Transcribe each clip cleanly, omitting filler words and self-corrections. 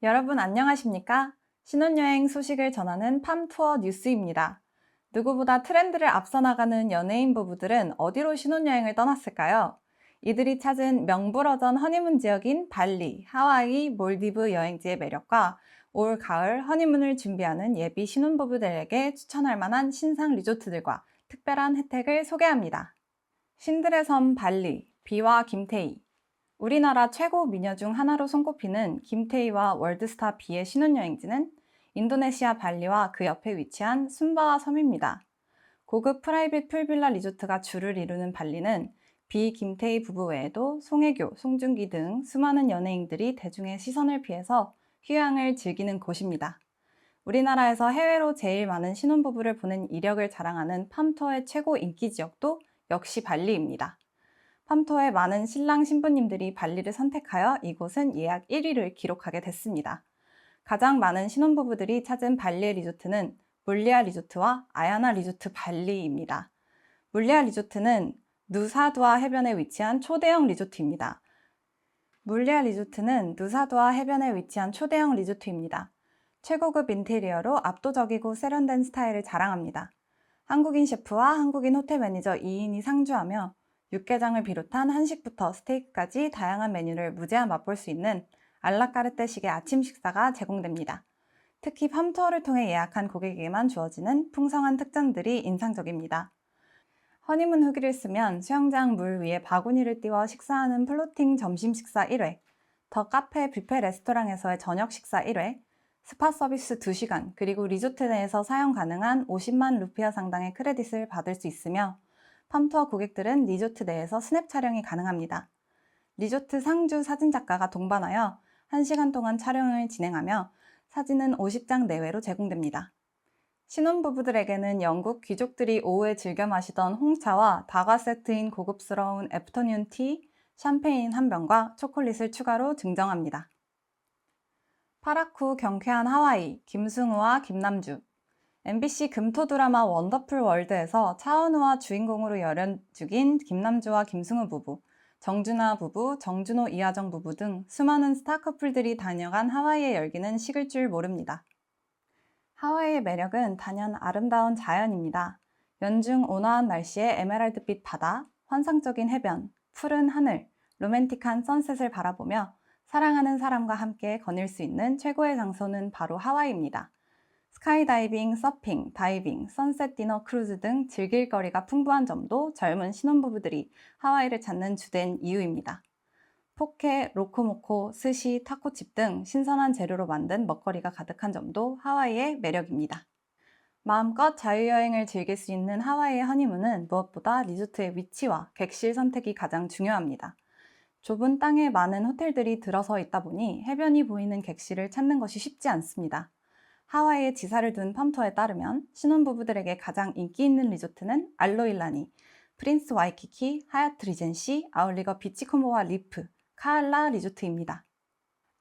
여러분 안녕하십니까? 신혼여행 소식을 전하는 팜투어 뉴스입니다. 누구보다 트렌드를 앞서 나가는 연예인 부부들은 어디로 신혼여행을 떠났을까요? 이들이 찾은 명불허전 허니문 지역인 발리, 하와이, 몰디브 여행지의 매력과 올 가을 허니문을 준비하는 예비 신혼부부들에게 추천할 만한 신상 리조트들과 특별한 혜택을 소개합니다. 신들의 섬 발리, 비와 김태희. 우리나라 최고 미녀 중 하나로 손꼽히는 김태희와 월드스타 비의 신혼여행지는 인도네시아 발리와 그 옆에 위치한 순바와 섬입니다. 고급 프라이빗 풀빌라 리조트가 주를 이루는 발리는 비 김태희 부부 외에도 송혜교, 송중기 등 수많은 연예인들이 대중의 시선을 피해서 휴양을 즐기는 곳입니다. 우리나라에서 해외로 제일 많은 신혼부부를 보낸 이력을 자랑하는 팜투어의 최고 인기 지역도 역시 발리입니다. 팜토의 많은 신랑 신부님들이 발리를 선택하여 이곳은 예약 1위를 기록하게 됐습니다. 가장 많은 신혼부부들이 찾은 발리의 리조트는 물리아 리조트와 아야나 리조트 발리입니다. 물리아 리조트는 누사두아 해변에 위치한 초대형 리조트입니다. 최고급 인테리어로 압도적이고 세련된 스타일을 자랑합니다. 한국인 셰프와 한국인 호텔 매니저 2인이 상주하며 육개장을 비롯한 한식부터 스테이크까지 다양한 메뉴를 무제한 맛볼 수 있는 알라카르테식의 아침 식사가 제공됩니다. 특히 팜투어를 통해 예약한 고객에게만 주어지는 풍성한 특전들이 인상적입니다. 허니문 후기를 쓰면 수영장 물 위에 바구니를 띄워 식사하는 플로팅 점심 식사 1회, 더 카페 뷔페 레스토랑에서의 저녁 식사 1회, 스파 서비스 2시간, 그리고 리조트 내에서 사용 가능한 50만 루피아 상당의 크레딧을 받을 수 있으며 팜투어 고객들은 리조트 내에서 스냅 촬영이 가능합니다. 리조트 상주 사진작가가 동반하여 1시간 동안 촬영을 진행하며 사진은 50장 내외로 제공됩니다. 신혼부부들에게는 영국 귀족들이 오후에 즐겨 마시던 홍차와 다과 세트인 고급스러운 애프터눈 티, 샴페인 한 병과 초콜릿을 추가로 증정합니다. 파라쿠 경쾌한 하와이, 김승우와 김남주. MBC 금토 드라마 원더풀 월드에서 차은우와 주인공으로 열연 중인 김남주와 김승우 부부, 정준하 부부, 정준호 이하정 부부 등 수많은 스타 커플들이 다녀간 하와이의 열기는 식을 줄 모릅니다. 하와이의 매력은 단연 아름다운 자연입니다. 연중 온화한 날씨에 에메랄드빛 바다, 환상적인 해변, 푸른 하늘, 로맨틱한 선셋을 바라보며 사랑하는 사람과 함께 거닐 수 있는 최고의 장소는 바로 하와이입니다. 스카이다이빙, 서핑, 다이빙, 선셋 디너 크루즈 등 즐길 거리가 풍부한 점도 젊은 신혼부부들이 하와이를 찾는 주된 이유입니다. 포케, 로코모코, 스시, 타코칩 등 신선한 재료로 만든 먹거리가 가득한 점도 하와이의 매력입니다. 마음껏 자유여행을 즐길 수 있는 하와이의 허니문은 무엇보다 리조트의 위치와 객실 선택이 가장 중요합니다. 좁은 땅에 많은 호텔들이 들어서 있다 보니 해변이 보이는 객실을 찾는 것이 쉽지 않습니다. 하와이에 지사를 둔 팜투어에 따르면 신혼부부들에게 가장 인기 있는 리조트는 알로일라니, 프린스 와이키키, 하얏트 리젠시, 아울리거 비치코모와 리프, 카알라 리조트입니다.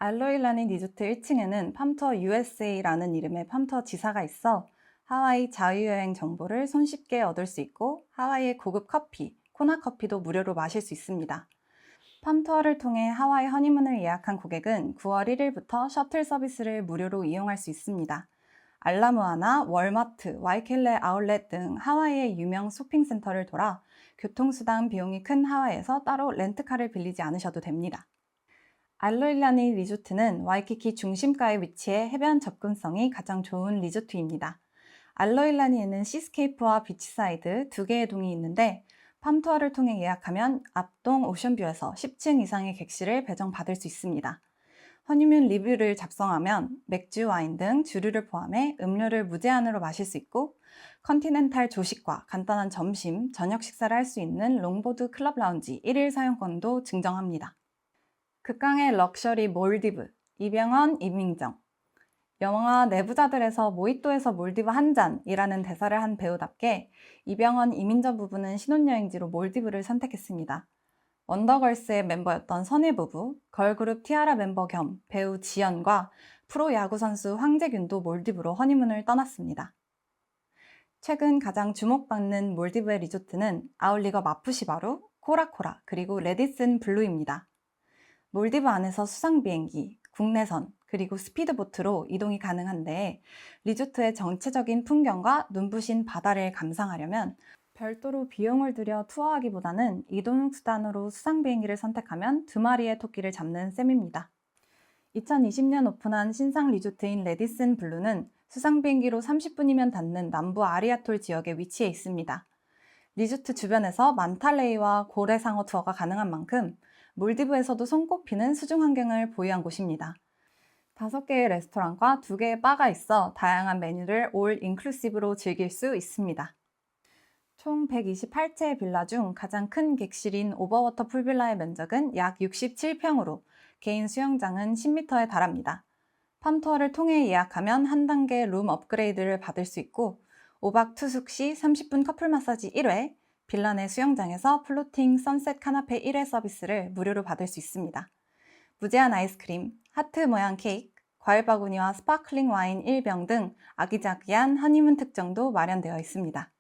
알로일라니 리조트 1층에는 팜투어 USA라는 이름의 팜투어 지사가 있어 하와이 자유여행 정보를 손쉽게 얻을 수 있고 하와이의 고급 커피, 코나커피도 무료로 마실 수 있습니다. 팜투어를 통해 하와이 허니문을 예약한 고객은 9월 1일부터 셔틀 서비스를 무료로 이용할 수 있습니다. 알라모아나, 월마트, 와이켈레 아울렛 등 하와이의 유명 쇼핑센터를 돌아 교통수단 비용이 큰 하와이에서 따로 렌트카를 빌리지 않으셔도 됩니다. 알로일라니 리조트는 와이키키 중심가에 위치해 해변 접근성이 가장 좋은 리조트입니다. 알로일라니에는 시스케이프와 비치사이드 2개의 동이 있는데 팜투어를 통해 예약하면 앞동 오션뷰에서 10층 이상의 객실을 배정받을 수 있습니다. 허니문 리뷰를 작성하면 맥주, 와인 등 주류를 포함해 음료를 무제한으로 마실 수 있고 컨티넨탈 조식과 간단한 점심, 저녁 식사를 할 수 있는 롱보드 클럽 라운지 1일 사용권도 증정합니다. 극강의 럭셔리 몰디브, 이병헌, 이민정. 영화 내부자들에서 모히또에서 몰디브 한 잔이라는 대사를 한 배우답게 이병헌, 이민정 부부는 신혼여행지로 몰디브를 선택했습니다. 원더걸스의 멤버였던 선혜 부부, 걸그룹 티아라 멤버 겸 배우 지연과 프로야구 선수 황재균도 몰디브로 허니문을 떠났습니다. 최근 가장 주목받는 몰디브의 리조트는 아울리거 마푸시바루, 코라코라, 그리고 레디슨 블루입니다. 몰디브 안에서 수상 비행기, 국내선, 그리고 스피드보트로 이동이 가능한데 리조트의 전체적인 풍경과 눈부신 바다를 감상하려면 별도로 비용을 들여 투어하기보다는 이동 수단으로 수상 비행기를 선택하면 두 마리의 토끼를 잡는 셈입니다. 2020년 오픈한 신상 리조트인 레디슨 블루는 수상 비행기로 30분이면 닿는 남부 아리아톨 지역에 위치해 있습니다. 리조트 주변에서 만탈레이와 고래상어 투어가 가능한 만큼 몰디브에서도 손꼽히는 수중 환경을 보유한 곳입니다. 5개의 레스토랑과 2개의 바가 있어 다양한 메뉴를 올 인클루시브로 즐길 수 있습니다. 총 128채의 빌라 중 가장 큰 객실인 오버워터 풀빌라의 면적은 약 67평으로 개인 수영장은 10m에 달합니다. 팜투어를 통해 예약하면 한 단계 룸 업그레이드를 받을 수 있고 5박 투숙 시 30분 커플 마사지 1회, 빌라 내 수영장에서 플로팅 선셋 카나페 1회 서비스를 무료로 받을 수 있습니다. 무제한 아이스크림, 하트 모양 케이크, 과일 바구니와 스파클링 와인 1병 등 아기자기한 허니문 특정도 마련되어 있습니다.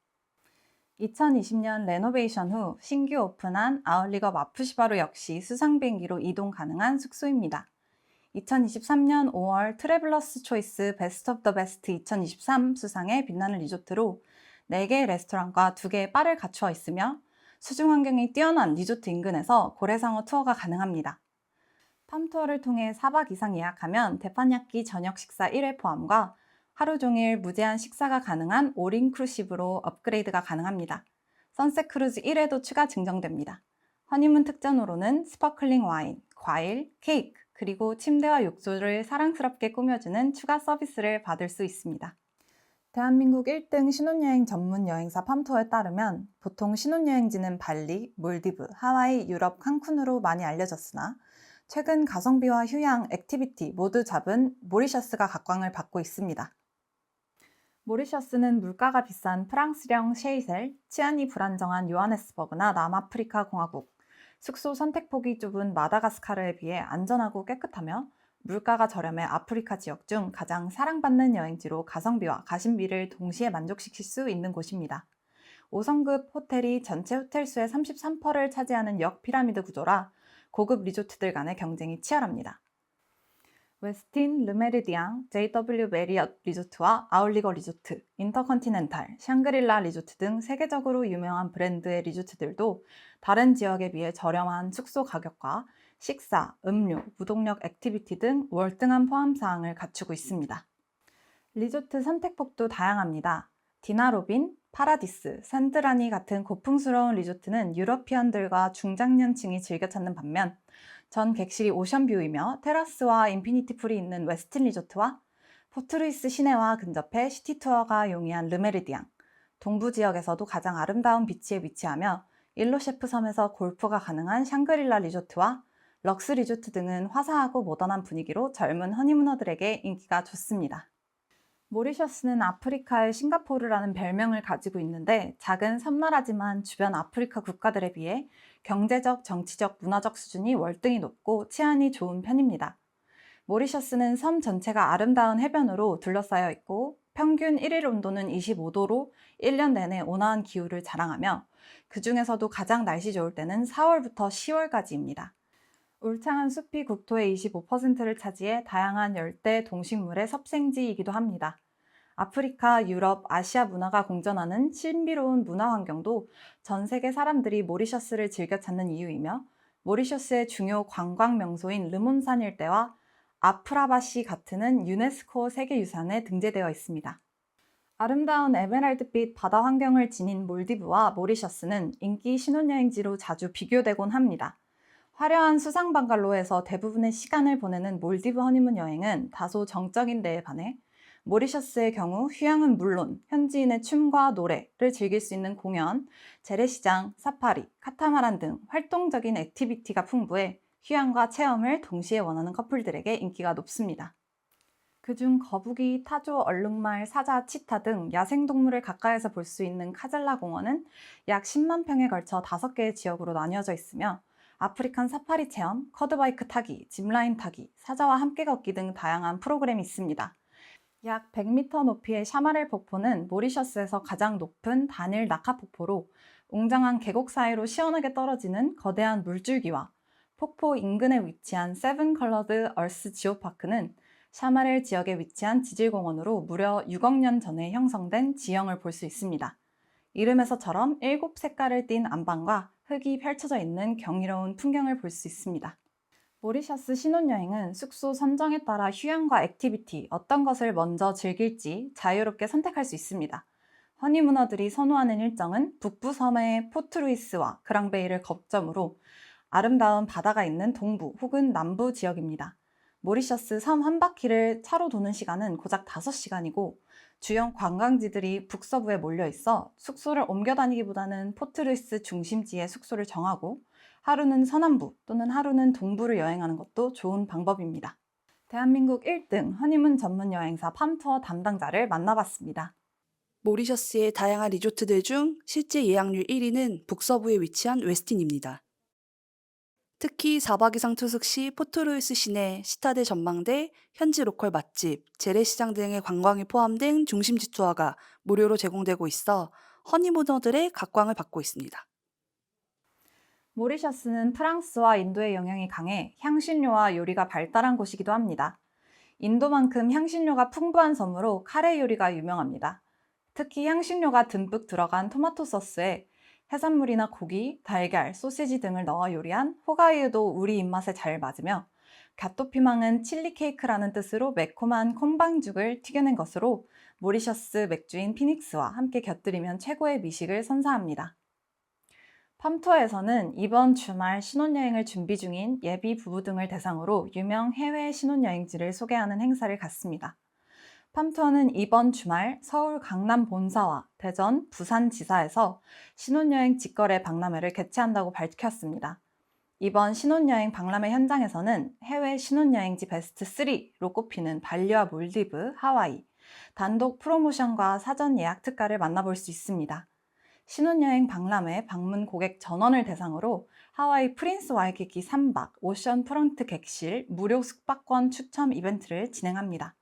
2020년 레노베이션 후 신규 오픈한 아울리거 마푸시바로 역시 수상 비행기로 이동 가능한 숙소입니다. 2023년 5월 트래블러스 초이스 베스트 오브 더 베스트 2023 수상에 빛나는 리조트로 4개의 레스토랑과 2개의 바를 갖추어 있으며 수중 환경이 뛰어난 리조트 인근에서 고래상어 투어가 가능합니다. 팜투어를 통해 4박 이상 예약하면 대판야끼 저녁 식사 1회 포함과 하루 종일 무제한 식사가 가능한 올 인클루시브로 업그레이드가 가능합니다. 선셋 크루즈 1회도 추가 증정됩니다. 허니문 특전으로는 스파클링 와인, 과일, 케이크, 그리고 침대와 욕조를 사랑스럽게 꾸며주는 추가 서비스를 받을 수 있습니다. 대한민국 1등 신혼여행 전문 여행사 팜투어에 따르면 보통 신혼여행지는 발리, 몰디브, 하와이, 유럽, 칸쿤으로 많이 알려졌으나 최근 가성비와 휴양, 액티비티 모두 잡은 모리셔스가 각광을 받고 있습니다. 모리셔스는 물가가 비싼 프랑스령 셰이셀, 치안이 불안정한 요하네스버그나 남아프리카 공화국, 숙소 선택폭이 좁은 마다가스카르에 비해 안전하고 깨끗하며 물가가 저렴해 아프리카 지역 중 가장 사랑받는 여행지로 가성비와 가심비를 동시에 만족시킬 수 있는 곳입니다. 5성급 호텔이 전체 호텔 수의 33%를 차지하는 역피라미드 구조라 고급 리조트들 간의 경쟁이 치열합니다. 웨스틴, 르메리디앙, JW 메리엇 리조트와 아울리거 리조트, 인터컨티넨탈, 샹그릴라 리조트 등 세계적으로 유명한 브랜드의 리조트들도 다른 지역에 비해 저렴한 숙소 가격과 식사, 음료, 무동력 액티비티 등 월등한 포함사항을 갖추고 있습니다. 리조트 선택폭도 다양합니다. 디나로빈, 파라디스, 산드라니 같은 고풍스러운 리조트는 유러피언들과 중장년층이 즐겨 찾는 반면 전 객실이 오션뷰이며 테라스와 인피니티 풀이 있는 웨스틴 리조트와 포트루이스 시내와 근접해 시티투어가 용이한 르메리디앙, 동부 지역에서도 가장 아름다운 비치에 위치하며 일로셰프 섬에서 골프가 가능한 샹그릴라 리조트와 럭스 리조트 등은 화사하고 모던한 분위기로 젊은 허니무너들에게 인기가 좋습니다. 모리셔스는 아프리카의 싱가포르라는 별명을 가지고 있는데 작은 섬나라지만 주변 아프리카 국가들에 비해 경제적, 정치적, 문화적 수준이 월등히 높고 치안이 좋은 편입니다. 모리셔스는 섬 전체가 아름다운 해변으로 둘러싸여 있고 평균 1일 온도는 25도로 1년 내내 온화한 기후를 자랑하며 그 중에서도 가장 날씨 좋을 때는 4월부터 10월까지입니다. 울창한 숲이 국토의 25%를 차지해 다양한 열대 동식물의 섭생지이기도 합니다. 아프리카, 유럽, 아시아 문화가 공존하는 신비로운 문화 환경도 전 세계 사람들이 모리셔스를 즐겨 찾는 이유이며 모리셔스의 중요 관광 명소인 르몬산 일대와 아프라바시 가트는 유네스코 세계유산에 등재되어 있습니다. 아름다운 에메랄드빛 바다 환경을 지닌 몰디브와 모리셔스는 인기 신혼여행지로 자주 비교되곤 합니다. 화려한 수상 방갈로에서 대부분의 시간을 보내는 몰디브 허니문 여행은 다소 정적인 데에 반해 모리셔스의 경우 휴양은 물론 현지인의 춤과 노래를 즐길 수 있는 공연, 재래시장, 사파리, 카타마란 등 활동적인 액티비티가 풍부해 휴양과 체험을 동시에 원하는 커플들에게 인기가 높습니다. 그중 거북이, 타조, 얼룩말, 사자, 치타 등 야생동물을 가까이서 볼 수 있는 카젤라 공원은 약 10만 평에 걸쳐 5개의 지역으로 나뉘어져 있으며 아프리칸 사파리 체험, 쿼드바이크 타기, 짚라인 타기, 사자와 함께 걷기 등 다양한 프로그램이 있습니다. 약 100m 높이의 샤마렐 폭포는 모리셔스에서 가장 높은 단일 낙하 폭포로 웅장한 계곡 사이로 시원하게 떨어지는 거대한 물줄기와 폭포 인근에 위치한 세븐 컬러드 얼스 지오파크는 샤마렐 지역에 위치한 지질공원으로 무려 6억 년 전에 형성된 지형을 볼 수 있습니다. 이름에서처럼 7색깔을 띤 안방과 흙이 펼쳐져 있는 경이로운 풍경을 볼 수 있습니다. 모리셔스 신혼여행은 숙소 선정에 따라 휴양과 액티비티 어떤 것을 먼저 즐길지 자유롭게 선택할 수 있습니다. 허니무너들이 선호하는 일정은 북부 섬의 포트루이스와 그랑베이를 거점으로 아름다운 바다가 있는 동부 혹은 남부 지역입니다. 모리셔스 섬 한 바퀴를 차로 도는 시간은 고작 5시간이고 주요 관광지들이 북서부에 몰려 있어 숙소를 옮겨 다니기보다는 포트루이스 중심지에 숙소를 정하고 하루는 서남부 또는 하루는 동부를 여행하는 것도 좋은 방법입니다. 대한민국 1등 허니문 전문 여행사 팜투어 담당자를 만나봤습니다. 모리셔스의 다양한 리조트들 중 실제 예약률 1위는 북서부에 위치한 웨스틴입니다. 특히 4박 이상 투숙 시 포트루이스 시내 시타델 전망대, 현지 로컬 맛집, 재래시장 등의 관광이 포함된 중심지 투어가 무료로 제공되고 있어 허니무너들의 각광을 받고 있습니다. 모리셔스는 프랑스와 인도의 영향이 강해 향신료와 요리가 발달한 곳이기도 합니다. 인도만큼 향신료가 풍부한 섬으로 카레 요리가 유명합니다. 특히 향신료가 듬뿍 들어간 토마토 소스에 해산물이나 고기, 달걀, 소시지 등을 넣어 요리한 호가이유도 우리 입맛에 잘 맞으며 갸토피망은 칠리 케이크라는 뜻으로 매콤한 콩방죽을 튀겨낸 것으로 모리셔스 맥주인 피닉스와 함께 곁들이면 최고의 미식을 선사합니다. 팜투어에서는 이번 주말 신혼여행을 준비 중인 예비 부부 등을 대상으로 유명 해외 신혼여행지를 소개하는 행사를 갖습니다. 팜투어는 이번 주말 서울 강남 본사와 대전, 부산 지사에서 신혼여행 직거래 박람회를 개최한다고 밝혔습니다. 이번 신혼여행 박람회 현장에서는 해외 신혼여행지 베스트 3로 꼽히는 발리와 몰디브, 하와이, 단독 프로모션과 사전 예약 특가를 만나볼 수 있습니다. 신혼여행 박람회 방문 고객 전원을 대상으로 하와이 프린스 와이키키 3박 오션 프런트 객실 무료 숙박권 추첨 이벤트를 진행합니다.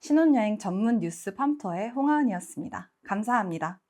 신혼여행 전문 뉴스 팜투어의 홍하은이었습니다. 감사합니다.